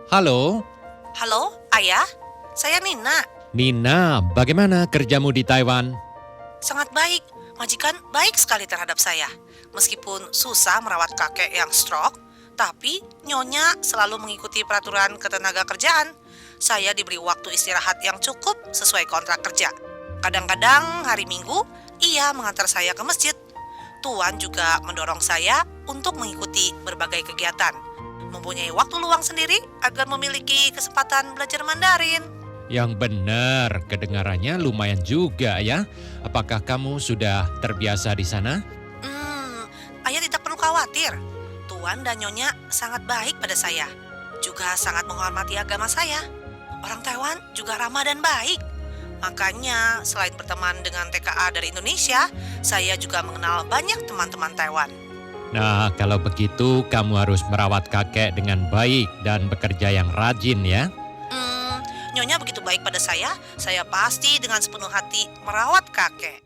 Halo, Halo, Ayah. Saya Nina. Nina, bagaimana kerjamu di Taiwan? Sangat baik. Majikan baik sekali terhadap saya. Meskipun susah merawat kakek yang stroke, tapi Nyonya selalu mengikuti peraturan ketenaga kerjaan. Saya diberi waktu istirahat yang cukup sesuai kontrak kerja. Kadang-kadang hari Minggu, ia mengantar saya ke masjid. Tuan juga mendorong saya untuk mengikuti berbagai kegiatan. Mempunyai waktu luang sendiri agar memiliki kesempatan belajar Mandarin. Yang benar, kedengarannya lumayan juga ya. Apakah kamu sudah terbiasa di sana? Ayah tidak perlu khawatir. Tuan dan Nyonya sangat baik pada saya. Juga sangat menghormati agama saya. Orang Taiwan juga ramah dan baik. Makanya selain berteman dengan TKA dari Indonesia, saya juga mengenal banyak teman-teman Taiwan. Nah, kalau begitu kamu harus merawat kakek dengan baik dan bekerja yang rajin ya. Nyonya begitu baik pada saya pasti dengan sepenuh hati merawat kakek.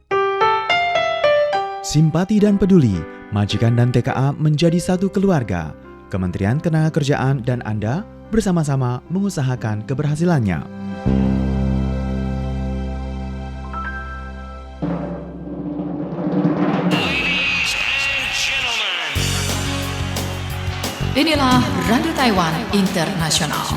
Simpati dan peduli, majikan dan TKA menjadi satu keluarga. Kementerian Ketenagakerjaan dan Anda bersama-sama mengusahakan keberhasilannya. Inilah Radio Taiwan Internasional.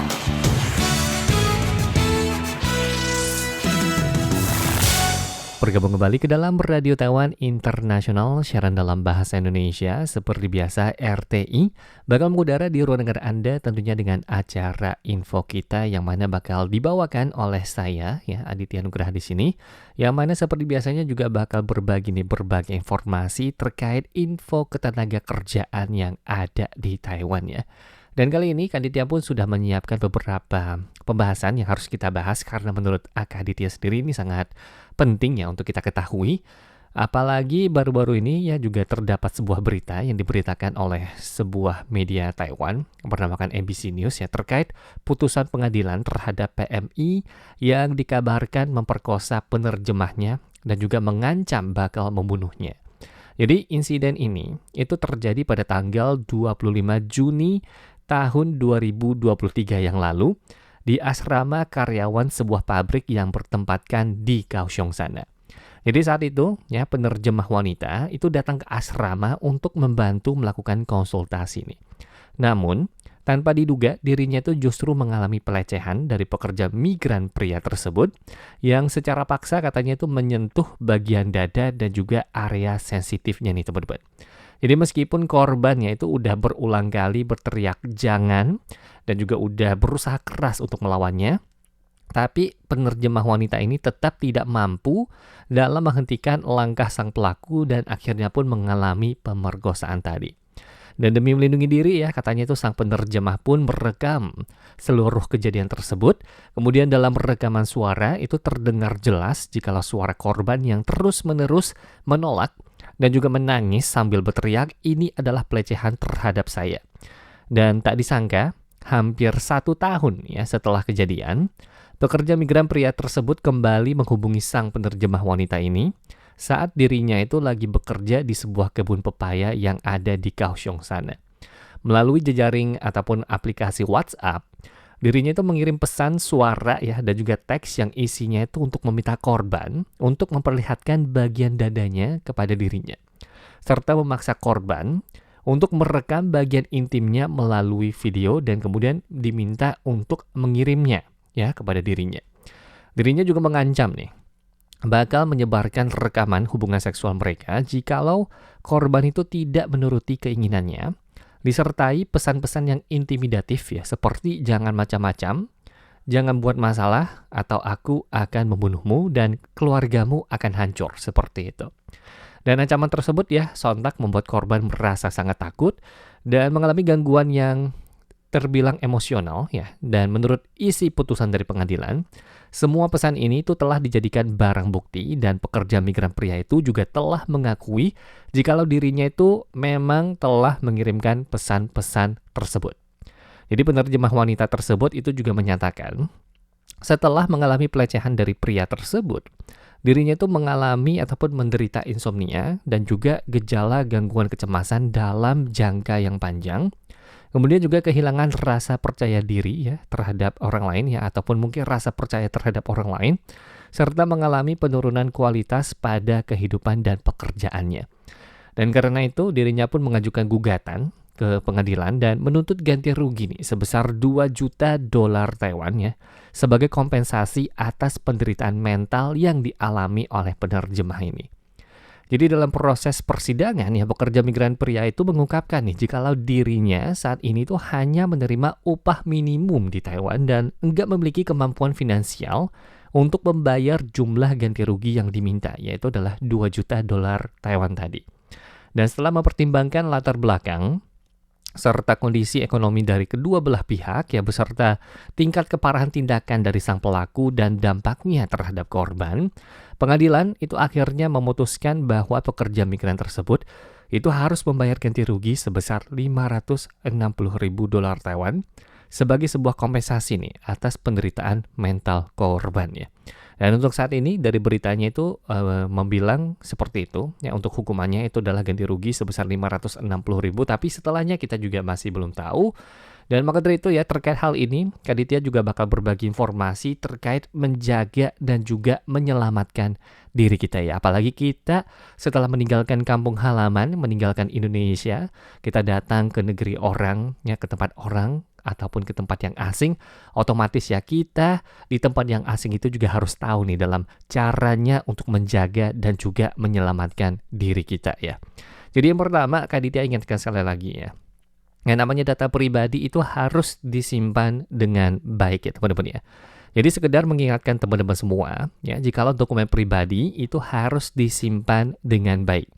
Bergabung kembali ke dalam Radio Taiwan Internasional, siaran dalam bahasa Indonesia. Seperti biasa, RTI bakal mengudara di ruang dengar Anda tentunya dengan acara info kita yang mana bakal dibawakan oleh saya, ya Aditya Nugraha di sini. Yang mana seperti biasanya juga bakal berbagai informasi terkait info ketenaga kerjaan yang ada di Taiwan ya. Dan kali ini Kak Aditya pun sudah menyiapkan beberapa pembahasan yang harus kita bahas karena menurut Kak Aditya sendiri ini sangat penting ya untuk kita ketahui. Apalagi baru-baru ini ya juga terdapat sebuah berita yang diberitakan oleh sebuah media Taiwan bernamakan ABC News ya terkait putusan pengadilan terhadap PMI yang dikabarkan memperkosa penerjemahnya dan juga mengancam bakal membunuhnya. Jadi insiden ini itu terjadi pada tanggal 25 Juni tahun 2023 yang lalu di asrama karyawan sebuah pabrik yang bertempatkan di Kaohsiung sana. Jadi saat itu ya penerjemah wanita itu datang ke asrama untuk membantu melakukan konsultasi nih. Namun tanpa diduga dirinya itu justru mengalami pelecehan dari pekerja migran pria tersebut yang secara paksa katanya itu menyentuh bagian dada dan juga area sensitifnya nih teman-teman. Jadi meskipun korbannya itu udah berulang kali berteriak jangan dan juga udah berusaha keras untuk melawannya, tapi penerjemah wanita ini tetap tidak mampu dalam menghentikan langkah sang pelaku dan akhirnya pun mengalami pemerkosaan tadi. Dan demi melindungi diri ya, katanya itu sang penerjemah pun merekam seluruh kejadian tersebut. Kemudian dalam rekaman suara itu terdengar jelas jikalau suara korban yang terus-menerus menolak dan juga menangis sambil berteriak, ini adalah pelecehan terhadap saya. Dan tak disangka, hampir 1 tahun ya setelah kejadian, pekerja migran pria tersebut kembali menghubungi sang penerjemah wanita ini saat dirinya itu lagi bekerja di sebuah kebun pepaya yang ada di Kaohsiung sana. Melalui jejaring ataupun aplikasi WhatsApp, dirinya itu mengirim pesan suara ya dan juga teks yang isinya itu untuk meminta korban untuk memperlihatkan bagian dadanya kepada dirinya. Serta memaksa korban untuk merekam bagian intimnya melalui video dan kemudian diminta untuk mengirimnya ya kepada dirinya. Dirinya juga mengancam nih bakal menyebarkan rekaman hubungan seksual mereka jikalau korban itu tidak menuruti keinginannya, disertai pesan-pesan yang intimidatif ya, seperti jangan macam-macam, jangan buat masalah, atau aku akan membunuhmu dan keluargamu akan hancur, seperti itu. Dan ancaman tersebut ya sontak membuat korban merasa sangat takut dan mengalami gangguan yang terbilang emosional ya. Dan menurut isi putusan dari pengadilan, semua pesan ini itu telah dijadikan barang bukti dan pekerja migran pria itu juga telah mengakui jikalau dirinya itu memang telah mengirimkan pesan-pesan tersebut. Jadi penerjemah wanita tersebut itu juga menyatakan setelah mengalami pelecehan dari pria tersebut, dirinya itu mengalami ataupun menderita insomnia dan juga gejala gangguan kecemasan dalam jangka yang panjang. Kemudian juga kehilangan rasa percaya diri ya terhadap orang lain ya, ataupun mungkin rasa percaya terhadap orang lain, serta mengalami penurunan kualitas pada kehidupan dan pekerjaannya. Dan karena itu dirinya pun mengajukan gugatan ke pengadilan dan menuntut ganti rugi nih sebesar 2 juta dolar Taiwan ya, sebagai kompensasi atas penderitaan mental yang dialami oleh penerjemah ini. Jadi dalam proses persidangan ya, pekerja migran pria itu mengungkapkan nih jikalau dirinya saat ini tuh hanya menerima upah minimum di Taiwan dan enggak memiliki kemampuan finansial untuk membayar jumlah ganti rugi yang diminta, yaitu adalah 2 juta dolar Taiwan tadi. Dan setelah mempertimbangkan latar belakang serta kondisi ekonomi dari kedua belah pihak ya, beserta tingkat keparahan tindakan dari sang pelaku dan dampaknya terhadap korban, pengadilan itu akhirnya memutuskan bahwa pekerja migran tersebut itu harus membayar ganti rugi sebesar 560.000 dolar Taiwan sebagai sebuah kompensasi nih atas penderitaan mental korban ya. Dan untuk saat ini dari beritanya itu membilang seperti itu ya, untuk hukumannya itu adalah ganti rugi sebesar 560.000, tapi setelahnya kita juga masih belum tahu. Dan maka dari itu ya, terkait hal ini Kak Ditya juga bakal berbagi informasi terkait menjaga dan juga menyelamatkan diri kita ya. Apalagi kita setelah meninggalkan kampung halaman, meninggalkan Indonesia, kita datang ke negeri orang ya, ke tempat orang ataupun ke tempat yang asing, otomatis ya kita di tempat yang asing itu juga harus tahu nih dalam caranya untuk menjaga dan juga menyelamatkan diri kita ya. Jadi yang pertama Kak Ditya ingatkan sekali lagi ya, yang namanya data pribadi itu harus disimpan dengan baik ya teman-teman ya. Jadi sekedar mengingatkan teman-teman semua ya, jikalau dokumen pribadi itu harus disimpan dengan baik.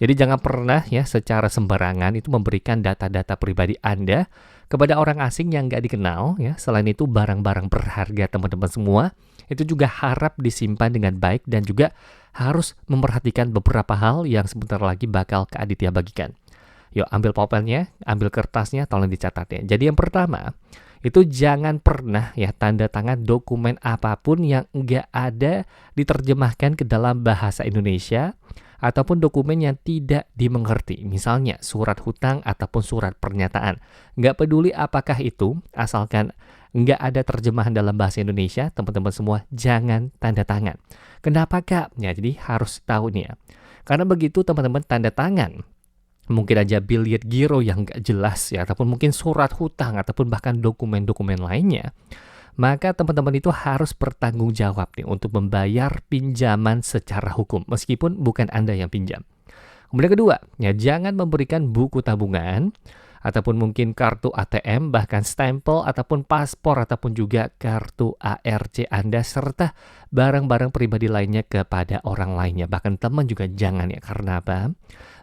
Jadi jangan pernah ya secara sembarangan itu memberikan data-data pribadi Anda kepada orang asing yang nggak dikenal ya. Selain itu barang-barang berharga teman-teman semua itu juga harap disimpan dengan baik dan juga harus memperhatikan beberapa hal yang sebentar lagi bakal Kak Aditya bagikan. Yuk ambil pulpennya, ambil kertasnya, tolong dicatat ya. Jadi yang pertama, itu jangan pernah ya tanda tangan dokumen apapun yang nggak ada diterjemahkan ke dalam bahasa Indonesia ataupun dokumen yang tidak dimengerti. Misalnya surat hutang ataupun surat pernyataan. Nggak peduli apakah itu, asalkan nggak ada terjemahan dalam bahasa Indonesia, teman-teman semua jangan tanda tangan. Kenapa Kak? Ya jadi harus tahu nih ya. Karena begitu teman-teman tanda tangan, mungkin aja bill giro yang nggak jelas ya, ataupun mungkin surat hutang ataupun bahkan dokumen-dokumen lainnya, maka teman-teman itu harus bertanggung jawab nih untuk membayar pinjaman secara hukum meskipun bukan Anda yang pinjam. Kemudian kedua, ya jangan memberikan buku tabungan ataupun mungkin kartu ATM, bahkan stempel ataupun paspor ataupun juga kartu ARC Anda serta barang-barang pribadi lainnya kepada orang lainnya. Bahkan teman juga jangan ya, karena apa?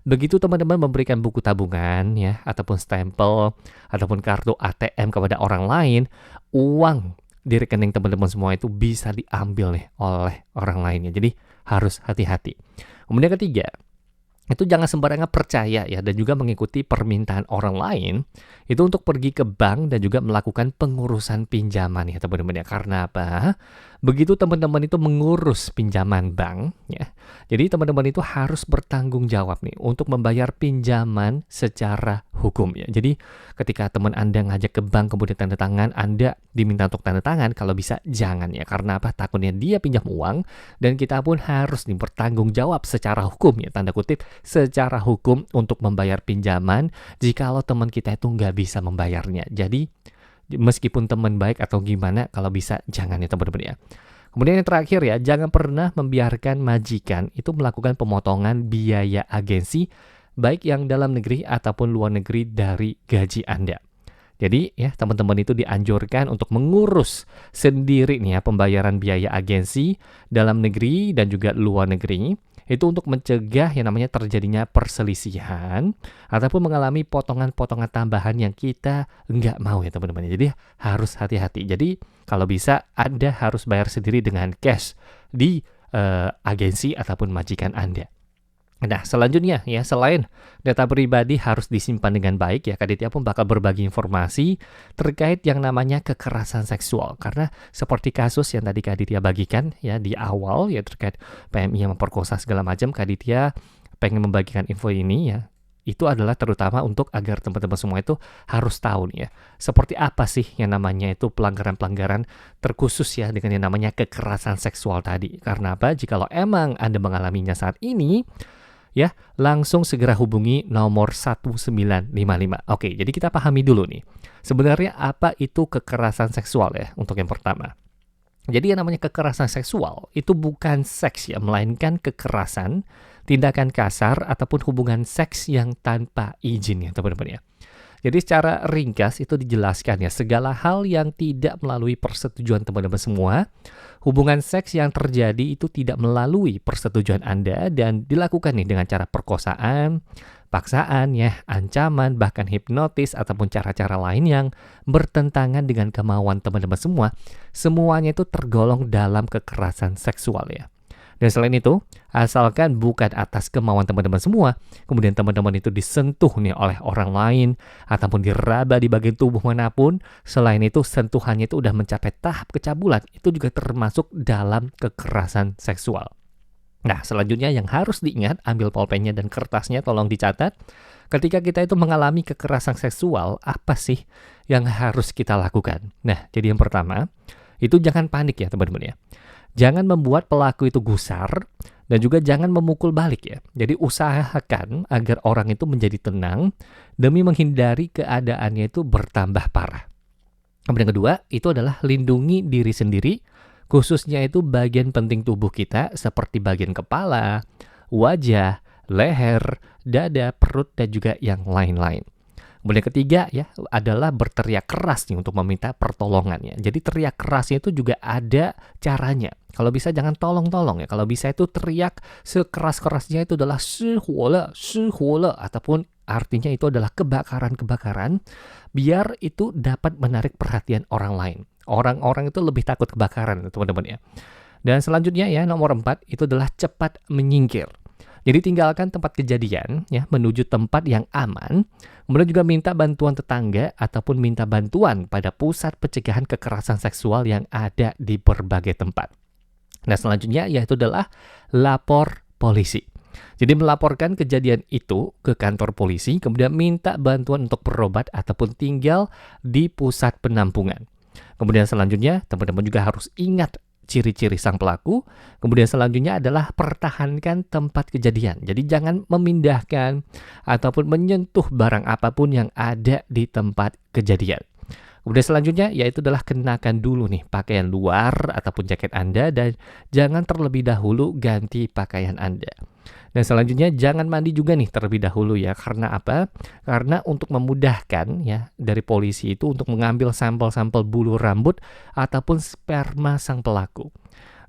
Begitu teman-teman memberikan buku tabungan ya ataupun stempel ataupun kartu ATM kepada orang lain, uang di rekening teman-teman semua itu bisa diambil nih oleh orang lainnya. Jadi harus hati-hati. Kemudian ketiga, itu jangan sembarangan percaya ya dan juga mengikuti permintaan orang lain itu untuk pergi ke bank dan juga melakukan pengurusan pinjaman ya teman-teman ya. Karena apa? Begitu teman-teman itu mengurus pinjaman bank ya, jadi teman-teman itu harus bertanggung jawab nih untuk membayar pinjaman secara hukum ya. Jadi ketika teman Anda ngajak ke bank kemudian tanda tangan, Anda diminta untuk tanda tangan, kalau bisa jangan ya. Karena apa? Takutnya dia pinjam uang dan kita pun harus nih bertanggung jawab secara hukum ya, tanda kutip secara hukum untuk membayar pinjaman jikalau teman kita itu nggak bisa membayarnya. Jadi meskipun teman baik atau gimana, kalau bisa jangan ya teman-teman ya. Kemudian yang terakhir ya, jangan pernah membiarkan majikan itu melakukan pemotongan biaya agensi baik yang dalam negeri ataupun luar negeri dari gaji Anda. Jadi ya teman-teman itu dianjurkan untuk mengurus sendiri nih ya pembayaran biaya agensi dalam negeri dan juga luar negeri. Itu untuk mencegah yang namanya terjadinya perselisihan ataupun mengalami potongan-potongan tambahan yang kita nggak mau ya teman-teman. Jadi harus hati-hati. Jadi kalau bisa Anda harus bayar sendiri dengan cash di agensi ataupun majikan Anda. Nah selanjutnya ya, selain data pribadi harus disimpan dengan baik ya, Kak Ditya pun bakal berbagi informasi terkait yang namanya kekerasan seksual. Karena seperti kasus yang tadi Kak Ditya bagikan ya di awal ya terkait PMI yang memperkosa segala macam, Kak Ditya pengen membagikan info ini ya. itu adalah terutama untuk agar teman-teman semua itu harus tahu nih ya, seperti apa sih yang namanya itu pelanggaran-pelanggaran terkhusus ya dengan yang namanya kekerasan seksual tadi. Karena apa? Jikalau emang Anda mengalaminya saat ini, ya langsung segera hubungi nomor 1955. Oke, jadi kita pahami dulu nih. Sebenarnya apa itu kekerasan seksual ya untuk yang pertama. Jadi yang namanya kekerasan seksual itu bukan seks ya, melainkan kekerasan, tindakan kasar, ataupun hubungan seks yang tanpa izin ya teman-teman ya. Jadi secara ringkas itu dijelaskan ya, segala hal yang tidak melalui persetujuan teman-teman semua, hubungan seks yang terjadi itu tidak melalui persetujuan Anda dan dilakukan nih dengan cara perkosaan, paksaan ya, ancaman, bahkan hipnotis ataupun cara-cara lain yang bertentangan dengan kemauan teman-teman semua, semuanya itu tergolong dalam kekerasan seksual ya. Dan selain itu, asalkan bukan atas kemauan teman-teman semua, kemudian teman-teman itu disentuh nih oleh orang lain, ataupun diraba di bagian tubuh manapun, selain itu sentuhannya itu udah mencapai tahap kecabulan, itu juga termasuk dalam kekerasan seksual. Nah, selanjutnya yang harus diingat, ambil pulpennya dan kertasnya, tolong dicatat. Ketika kita itu mengalami kekerasan seksual, apa sih yang harus kita lakukan? Nah, jadi yang pertama, itu jangan panik ya teman-teman ya. Jangan membuat pelaku itu gusar, dan juga jangan memukul balik ya. Jadi usahakan agar orang itu menjadi tenang, demi menghindari keadaannya itu bertambah parah. Kemudian kedua, itu adalah lindungi diri sendiri, khususnya itu bagian penting tubuh kita seperti bagian kepala, wajah, leher, dada, perut, dan juga yang lain-lain. Kemudian ketiga ya adalah berteriak keras nih untuk meminta pertolongannya. Jadi teriak kerasnya itu juga ada caranya. Kalau bisa jangan tolong-tolong ya. Kalau bisa itu teriak sekeras-kerasnya itu adalah shihuole, shihuole, ataupun artinya itu adalah kebakaran-kebakaran, biar itu dapat menarik perhatian orang lain. Orang-orang itu lebih takut kebakaran teman-teman ya. Dan selanjutnya ya nomor 4 itu adalah cepat menyingkir. Jadi tinggalkan tempat kejadian ya, menuju tempat yang aman. Kemudian juga minta bantuan tetangga ataupun minta bantuan pada pusat pencegahan kekerasan seksual yang ada di berbagai tempat. Nah, selanjutnya yaitu adalah lapor polisi. Jadi melaporkan kejadian itu ke kantor polisi, kemudian minta bantuan untuk berobat ataupun tinggal di pusat penampungan. Kemudian selanjutnya teman-teman juga harus ingat ciri-ciri sang pelaku. Kemudian selanjutnya adalah pertahankan tempat kejadian. Jadi jangan memindahkan ataupun menyentuh barang apapun yang ada di tempat kejadian. Kemudian selanjutnya yaitu adalah kenakan dulu nih pakaian luar ataupun jaket Anda dan jangan terlebih dahulu ganti pakaian Anda. Dan selanjutnya jangan mandi juga nih terlebih dahulu ya. Karena apa? Karena untuk memudahkan ya dari polisi itu untuk mengambil sampel-sampel bulu rambut ataupun sperma sang pelaku.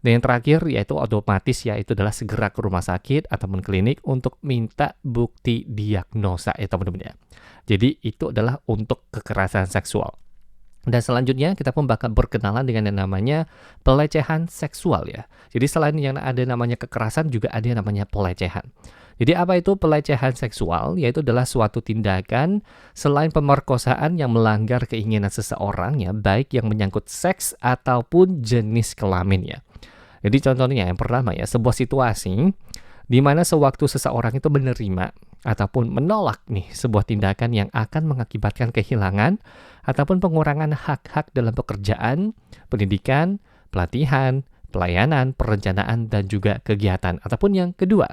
Dan yang terakhir yaitu otomatis ya itu adalah segera ke rumah sakit ataupun klinik untuk minta bukti diagnosa ya teman-teman ya. Jadi itu adalah untuk kekerasan seksual. Dan selanjutnya kita pun bakal berkenalan dengan yang namanya pelecehan seksual ya. Jadi selain yang ada namanya kekerasan juga ada yang namanya pelecehan. Jadi apa itu pelecehan seksual? Yaitu adalah suatu tindakan selain pemerkosaan yang melanggar keinginan seseorang ya, baik yang menyangkut seks ataupun jenis kelamin ya. Jadi contohnya yang pertama ya, sebuah situasi di mana sewaktu seseorang itu menerima ataupun menolak nih sebuah tindakan yang akan mengakibatkan kehilangan ataupun pengurangan hak-hak dalam pekerjaan, pendidikan, pelatihan, pelayanan, perencanaan, dan juga kegiatan. Ataupun yang kedua,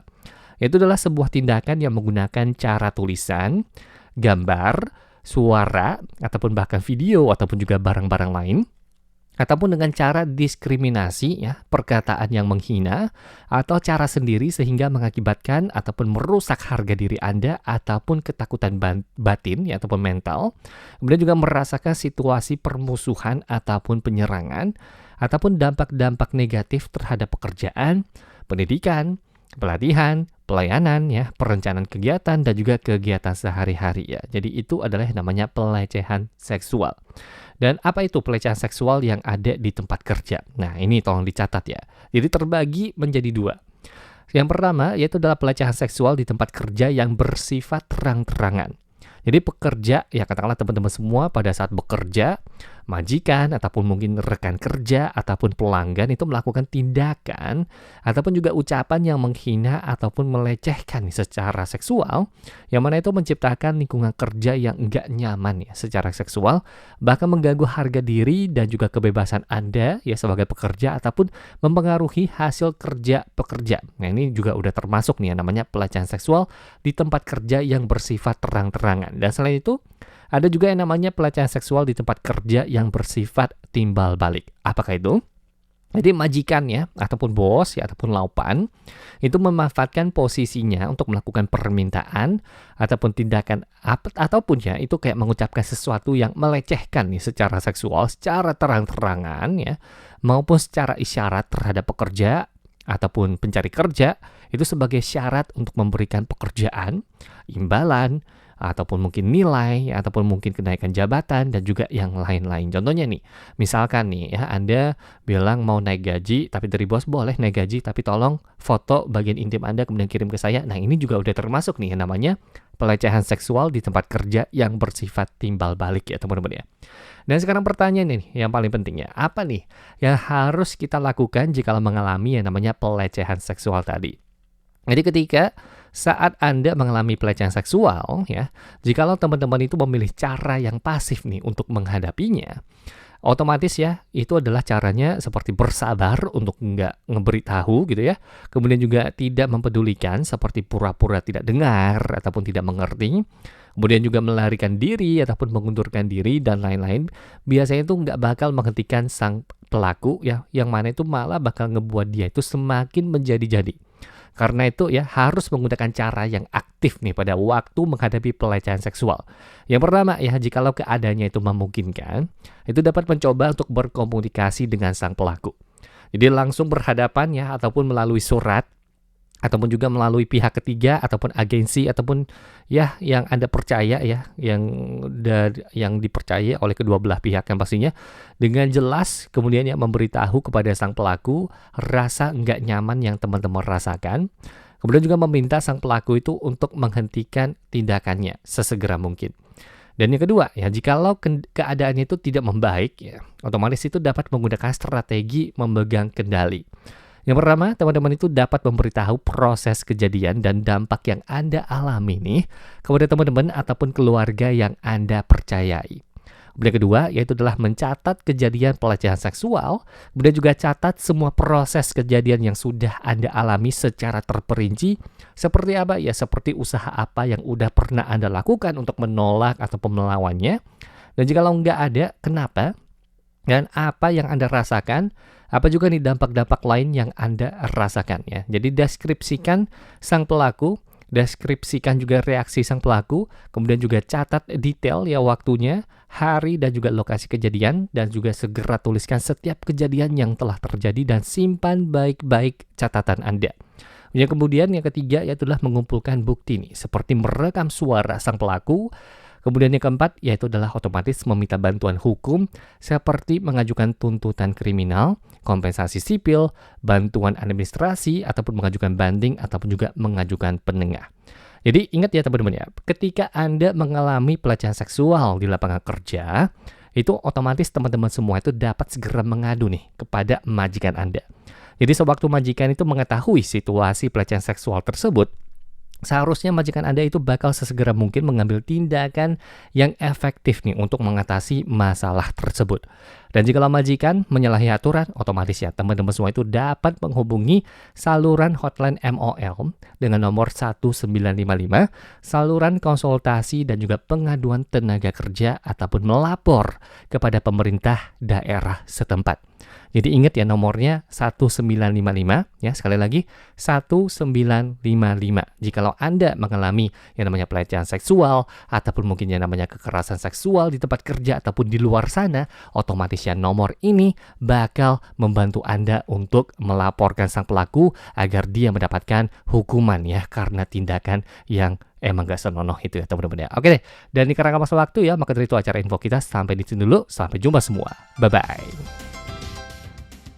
yaitu adalah sebuah tindakan yang menggunakan cara tulisan, gambar, suara, ataupun bahkan video, ataupun juga barang-barang lain, ataupun dengan cara diskriminasi ya, perkataan yang menghina atau cara sendiri sehingga mengakibatkan ataupun merusak harga diri Anda ataupun ketakutan batin ya, ataupun mental. Kemudian juga merasakan situasi permusuhan ataupun penyerangan ataupun dampak-dampak negatif terhadap pekerjaan, pendidikan, pelatihan, pelayanan ya, perencanaan kegiatan dan juga kegiatan sehari-hari ya. Jadi itu adalah yang namanya pelecehan seksual. Dan apa itu pelecehan seksual yang ada di tempat kerja? Nah, ini tolong dicatat ya. Jadi terbagi menjadi dua. Yang pertama yaitu adalah pelecehan seksual di tempat kerja yang bersifat terang-terangan. Jadi pekerja, ya katakanlah teman-teman semua pada saat bekerja, majikan ataupun mungkin rekan kerja ataupun pelanggan itu melakukan tindakan ataupun juga ucapan yang menghina ataupun melecehkan secara seksual, yang mana itu menciptakan lingkungan kerja yang enggak nyaman ya secara seksual, bahkan mengganggu harga diri dan juga kebebasan Anda ya sebagai pekerja ataupun mempengaruhi hasil kerja pekerja. Nah, ini juga udah termasuk nih yang namanya pelecehan seksual di tempat kerja yang bersifat terang-terangan. Dan selain itu, ada juga yang namanya pelecehan seksual di tempat kerja yang bersifat timbal balik. Apakah itu? Jadi majikannya ataupun bos ya ataupun laupan itu memanfaatkan posisinya untuk melakukan permintaan ataupun tindakan ataupun ya itu kayak mengucapkan sesuatu yang melecehkan nih secara seksual, secara terang-terangan ya, maupun secara isyarat terhadap pekerja ataupun pencari kerja itu sebagai syarat untuk memberikan pekerjaan, imbalan, ataupun mungkin nilai, ataupun mungkin kenaikan jabatan, dan juga yang lain-lain. Contohnya nih, misalkan nih ya Anda bilang mau naik gaji, tapi dari bos boleh naik gaji, tapi tolong foto bagian intim Anda kemudian kirim ke saya. Nah, ini juga udah termasuk nih yang namanya pelecehan seksual di tempat kerja yang bersifat timbal balik ya teman-teman ya. Dan sekarang pertanyaan nih yang paling pentingnya, apa nih yang harus kita lakukan jika mengalami yang namanya pelecehan seksual tadi? Jadi ketika saat Anda mengalami pelecehan seksual ya, jikalau teman-teman itu memilih cara yang pasif nih untuk menghadapinya, otomatis ya itu adalah caranya seperti bersabar untuk nggak ngeberitahu gitu ya. Kemudian juga tidak mempedulikan seperti pura-pura tidak dengar ataupun tidak mengerti. Kemudian juga melarikan diri ataupun mengundurkan diri dan lain-lain. Biasanya itu nggak bakal menghentikan sang pelaku ya, yang mana itu malah bakal ngebuat dia itu semakin menjadi-jadi. Karena itu ya harus menggunakan cara yang aktif nih pada waktu menghadapi pelecehan seksual. Yang pertama ya, jikalau keadaannya itu memungkinkan, itu dapat mencoba untuk berkomunikasi dengan sang pelaku. Jadi langsung berhadapan ya, ataupun melalui surat, ataupun juga melalui pihak ketiga, ataupun agensi, ataupun ya yang Anda percaya ya, yang dipercaya oleh kedua belah pihak yang pastinya, dengan jelas kemudian ya memberitahu kepada sang pelaku rasa nggak nyaman yang teman-teman rasakan. Kemudian juga meminta sang pelaku itu untuk menghentikan tindakannya sesegera mungkin. Dan yang kedua ya, jikalau keadaannya itu tidak membaik ya, otomatis itu dapat menggunakan strategi memegang kendali. Yang pertama, teman-teman itu dapat memberitahu proses kejadian dan dampak yang Anda alami nih kepada teman-teman ataupun keluarga yang Anda percayai. Kemudian kedua, yaitu adalah mencatat kejadian pelecehan seksual, kemudian juga catat semua proses kejadian yang sudah Anda alami secara terperinci, seperti apa ya, seperti usaha apa yang udah pernah Anda lakukan untuk menolak ataupun melawannya, dan jikalau nggak ada, kenapa, dan apa yang Anda rasakan, apa juga nih dampak-dampak lain yang Anda rasakan ya. Jadi deskripsikan sang pelaku, deskripsikan juga reaksi sang pelaku, kemudian juga catat detail ya waktunya, hari dan juga lokasi kejadian, dan juga segera tuliskan setiap kejadian yang telah terjadi dan simpan baik-baik catatan Anda. Yang kemudian yang ketiga yaitu adalah mengumpulkan bukti nih, seperti merekam suara sang pelaku. Kemudian yang keempat yaitu adalah otomatis meminta bantuan hukum seperti mengajukan tuntutan kriminal, kompensasi sipil, bantuan administrasi, ataupun mengajukan banding, ataupun juga mengajukan penengah. Jadi ingat ya teman-teman ya, ketika Anda mengalami pelecehan seksual di lapangan kerja, itu otomatis teman-teman semua itu dapat segera mengadu nih kepada majikan Anda. Jadi sewaktu majikan itu mengetahui situasi pelecehan seksual tersebut, seharusnya majikan Anda itu bakal sesegera mungkin mengambil tindakan yang efektif nih untuk mengatasi masalah tersebut. Dan jika majikan menyalahi aturan, otomatis ya teman-teman semua itu dapat menghubungi saluran hotline MOL dengan nomor 1955, saluran konsultasi dan juga pengaduan tenaga kerja ataupun melapor kepada pemerintah daerah setempat. Jadi ingat ya nomornya 1955 ya, sekali lagi 1955. Jikalau Anda mengalami yang namanya pelecehan seksual ataupun mungkin yang namanya kekerasan seksual di tempat kerja ataupun di luar sana, otomatis ya nomor ini bakal membantu Anda untuk melaporkan sang pelaku agar dia mendapatkan hukuman ya karena tindakan yang emang gak senonoh itu ya teman-teman ya. Oke deh, dan ini karena masa waktu ya, maka dari itu acara info kita sampai di sini dulu. Sampai jumpa semua. Bye-bye.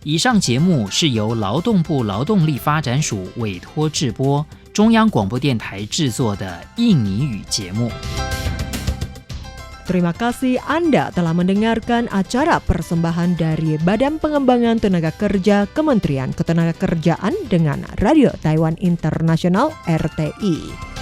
以上节目是由劳动部劳动力发展署委托制播，中央广播电台制作的印尼语节目。Terima kasih Anda telah mendengarkan acara persembahan dari Badan Pengembangan Tenaga Kerja Kementerian Ketenagakerjaan dengan Radio Taiwan Internasional RTI.